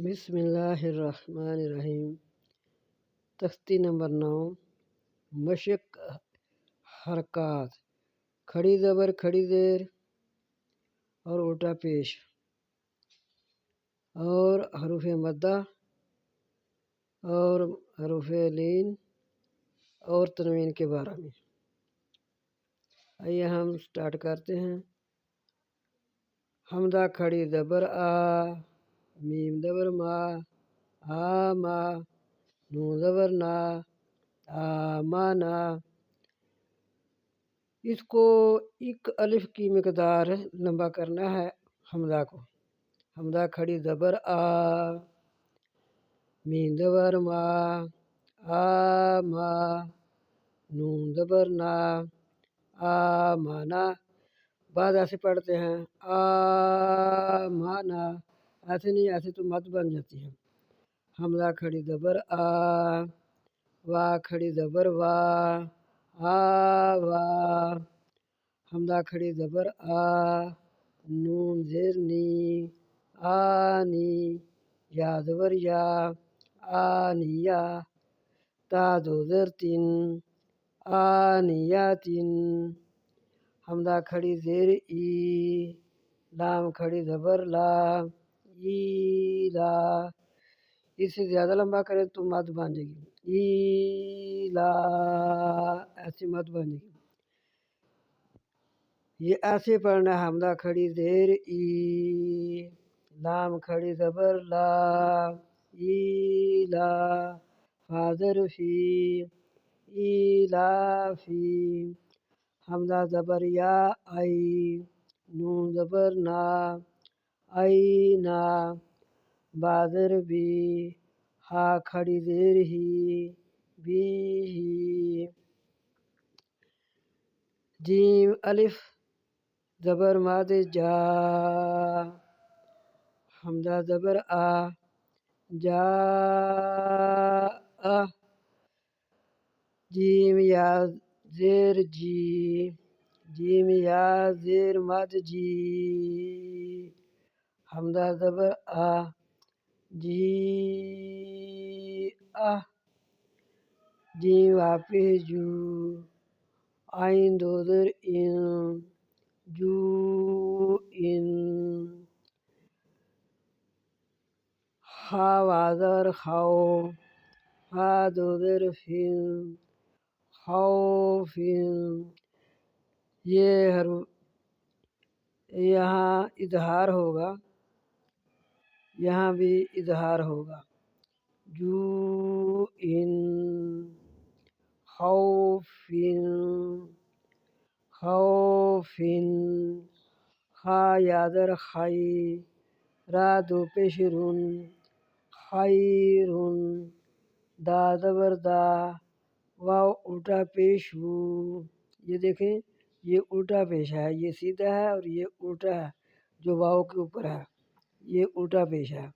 بسم اللہ الرحمن الرحیم۔ تختی نمبر 9، مشق حرکات، کھڑی زبر کھڑی زیر اور الٹا پیش، اور حروف مدہ اور حروف لین اور تنوین کے بارے میں۔ آئیے ہم سٹارٹ کرتے ہیں۔ حمزہ کھڑی زبر آ، میم زبر ما، ما، نون زبر نا، آمانا۔ اس کو ایک الف کی مقدار لمبا کرنا ہے حمزہ کو۔ حمزہ کھڑی زبر آ، میم زبر ما، آما، نون زبر نا، آمانا۔ بعد ایسے پڑھتے ہیں آمانا، ایسے نہیں، ایسے تو مد بن جاتی ہے۔ حمزہ کھڑی زبر آ، وا کھڑی زبر وا، وا، حمزہ کھڑی زبر آ، نون زیر نی، آنی، یا زبر یا، آنیا، تا دو زیر تین، آنیاتن۔ حمزہ کھڑی زیر ای، لام کھڑی زبر لا، ای لا۔ اس سے زیادہ لمبا کریں تو مد بن جائے گی، ای لا، ایسی مد بن جائے گی۔ یہ ایسے پڑھنا ہے۔ حمزہ کھڑی زیر ای، لام کھڑی زبر لا، ای لا، فاضر فی، ای لا فی۔ حمزہ زبر یا آئی، نون زبر نا، آئی نا، بازر بی، ہا کھڑی زیر ہی، بی ہی۔ جیم الف زبر ماد جا، حمزہ زبر آ، جا، جیم یا زیر جی، جیم یا زیر مد جی، حمزہ زبر آ، جی، جیم واپس جو، آئین دو زیر ان، جو ان۔ ہا وازر خاؤ، ہا دو زیر فن، خوفن۔ یہ یہاں اظہار ہوگا، یہاں بھی اظہار ہوگا، جو ان، خوفن، خوفن۔ خا یادر خائی، را دو پیش رن، خیرن، دا زبر دا، واو الٹا پیش وو۔ یہ دیکھیں، یہ الٹا پیش ہے، یہ سیدھا ہے اور یہ الٹا ہے، جو واو کے اوپر ہے، یہ الٹا پیش ہے۔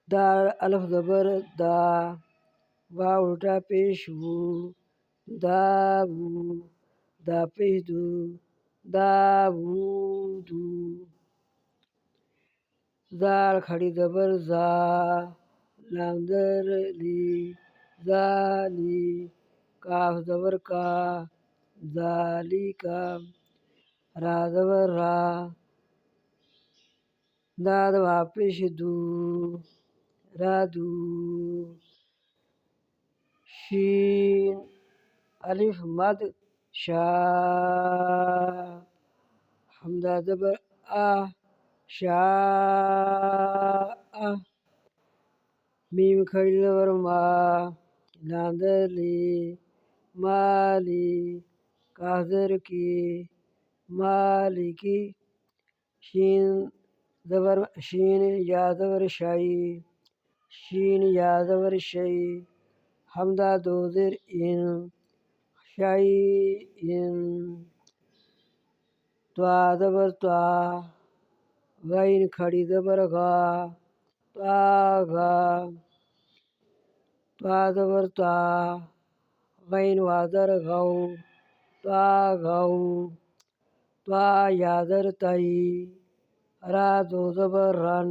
دا الف زبر دا، واو الٹا پیش وو، دا وو، دا پیش دو، دا وو دو۔ زال کھڑی زبر زا، لام زر لی، زالی، کاف زبر کا، زالی کا، را زبر را، داد واپس دو، را دو۔ شین الف مد شا، حمزہ زبر آ، شاء، میم کھڑی زبر ما، لام زر لی، مالی، کاف زر کی، مالکی، شین زبر شین یا زبر شائی، شین یا زبر شئی، حمزہ دو زیر ان، شائی ان۔ توا زبر توا، غین کھڑی زبر غا، غا، توا زبر توا، غین وازر غو، غو، توا یا زر تئی، را دو زبر رن،